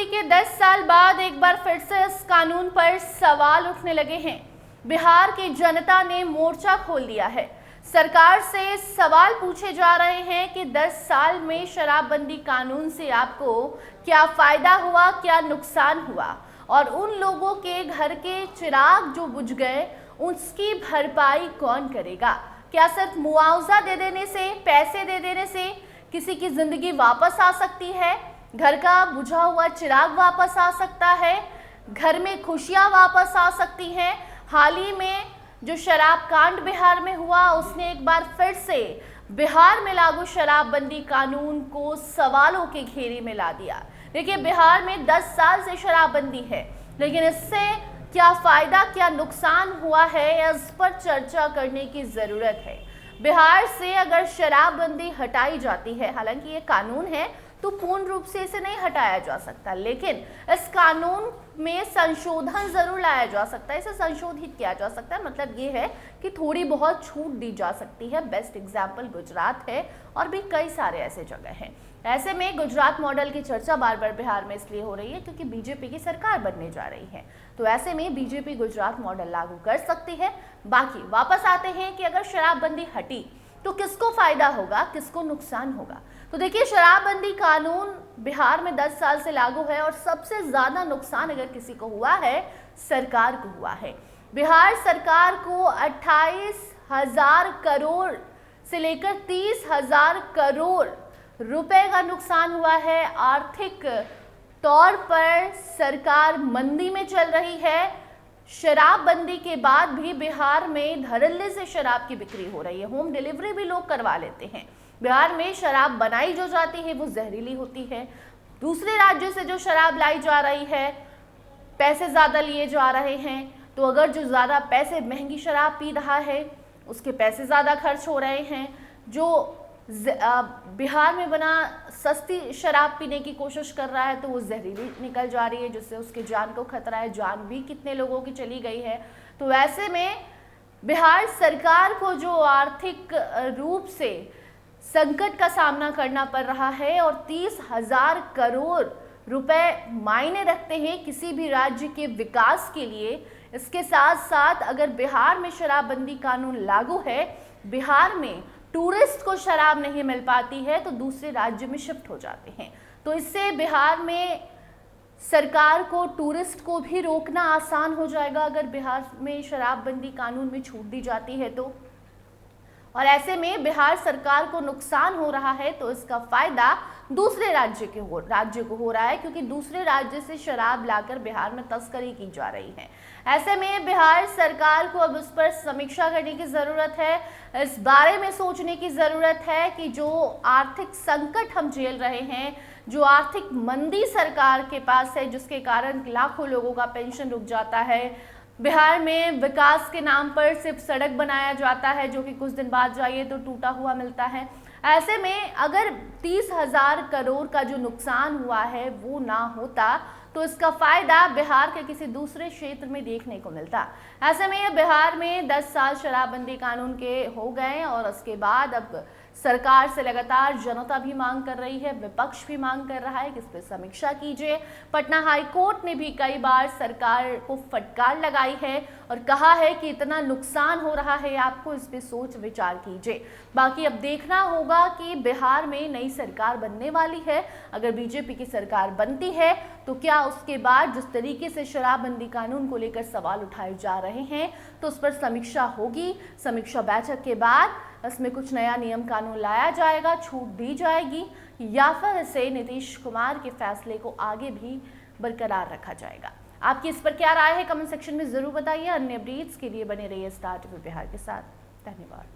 शराबबंदी के 10 साल बाद एक बार फिर से इस कानून पर सवाल उठने लगे हैं। बिहार की जनता ने मोर्चा खोल दिया है। सरकार से सवाल पूछे जा रहे हैं कि 10 साल में शराबबंदी कानून से आपको क्या फायदा हुआ, क्या नुकसान हुआ, और उन लोगों के घर के चिराग जो बुझ गए उसकी भरपाई कौन करेगा। क्या सिर्फ मुआवजा दे देने से, पैसे दे देने से किसी की जिंदगी वापस आ सकती है? घर का बुझा हुआ चिराग वापस आ सकता है? घर में खुशियां वापस आ सकती हैं? हाल ही में जो शराब कांड बिहार में हुआ उसने एक बार फिर से बिहार में लागू शराबबंदी कानून को सवालों के घेरे में ला दिया। देखिए, बिहार में 10 साल से शराबबंदी है, लेकिन इससे क्या फायदा, क्या नुकसान हुआ है, इस पर चर्चा करने की जरूरत है। बिहार से अगर शराबबंदी हटाई जाती है, हालांकि ये कानून है तो पूर्ण रूप से इसे नहीं हटाया जा सकता, लेकिन इस कानून में संशोधन जरूर लाया जा सकता है, इसे संशोधित किया जा सकता है। मतलब ये है कि थोड़ी बहुत छूट दी जा सकती है। बेस्ट एग्जाम्पल गुजरात है और भी कई सारे ऐसे जगह हैं। ऐसे में गुजरात मॉडल की चर्चा बार बार बिहार में इसलिए हो रही है क्योंकि बीजेपी की सरकार बनने जा रही है, तो ऐसे में बीजेपी गुजरात मॉडल लागू कर सकती है। बाकी वापस आते हैं कि अगर शराबबंदी हटी तो किसको फायदा होगा, किसको नुकसान होगा। तो देखिए, शराबबंदी कानून बिहार में 10 साल से लागू है और सबसे ज्यादा नुकसान अगर किसी को हुआ है, सरकार को हुआ है। बिहार सरकार को 28,000 करोड़ से लेकर 30,000 करोड़ रुपए का नुकसान हुआ है। आर्थिक तौर पर सरकार मंदी में चल रही है। शराबबंदी के बाद भी बिहार में धड़ल्ले से शराब की बिक्री हो रही है। होम डिलीवरी भी लोग करवा लेते हैं। बिहार में शराब बनाई जो जाती है वो जहरीली होती है। दूसरे राज्यों से जो शराब लाई जा रही है, पैसे ज़्यादा लिए जा रहे हैं, तो अगर जो ज़्यादा पैसे महंगी शराब पी रहा है उसके पैसे ज़्यादा खर्च हो रहे हैं। जो बिहार में बना सस्ती शराब पीने की कोशिश कर रहा है तो वो जहरीली निकल जा रही है, जिससे उसके जान को खतरा है। जान भी कितने लोगों की चली गई है। तो ऐसे में बिहार सरकार को जो आर्थिक रूप से संकट का सामना करना पड़ रहा है और 30,000 करोड़ रुपए मायने रखते हैं किसी भी राज्य के विकास के लिए। इसके साथ साथ अगर बिहार में शराबबंदी कानून लागू है, बिहार में टूरिस्ट को शराब नहीं मिल पाती है तो दूसरे राज्य में शिफ्ट हो जाते हैं। तो इससे बिहार में सरकार को टूरिस्ट को भी रोकना आसान हो जाएगा अगर बिहार में शराबबंदी कानून में छूट दी जाती है तो। और ऐसे में बिहार सरकार को नुकसान हो रहा है तो इसका फायदा दूसरे राज्य को हो रहा है, क्योंकि दूसरे राज्य से शराब लाकर बिहार में तस्करी की जा रही है। ऐसे में बिहार सरकार को अब इस पर समीक्षा करने की ज़रूरत है। इस बारे में सोचने की ज़रूरत है कि जो आर्थिक संकट हम झेल रहे हैं, जो आर्थिक मंदी सरकार के पास है, जिसके कारण लाखों लोगों का पेंशन रुक जाता है। बिहार में विकास के नाम पर सिर्फ सड़क बनाया जाता है जो कि कुछ दिन बाद जाइए तो टूटा हुआ मिलता है। ऐसे में अगर 30,000 करोड़ का जो नुकसान हुआ है वो ना होता तो इसका फायदा बिहार के किसी दूसरे क्षेत्र में देखने को मिलता। ऐसे में बिहार में 10 साल शराबबंदी कानून के हो गए और उसके बाद अब सरकार से लगातार जनता भी मांग कर रही है, विपक्ष भी मांग कर रहा है कि इस पर समीक्षा कीजिए। पटना हाई कोर्ट ने भी कई बार सरकार को फटकार लगाई है और कहा है कि इतना नुकसान हो रहा है, आपको इस पर सोच विचार कीजिए। बाकी अब देखना होगा कि बिहार में नई सरकार बनने वाली है। अगर बीजेपी की सरकार बनती है तो क्या उसके बाद जिस तरीके से शराबबंदी कानून को लेकर सवाल उठाए जा रहे हैं तो उस पर समीक्षा होगी। समीक्षा बैठक के बाद इसमें कुछ नया नियम कानून लाया जाएगा, छूट दी जाएगी, या फिर इसे नीतीश कुमार के फैसले को आगे भी बरकरार रखा जाएगा। आपकी इस पर क्या राय है, कमेंट सेक्शन में जरूर बताइए। अन्य अपडेट्स के लिए बने रहिए स्टार टीवी बिहार के साथ। धन्यवाद।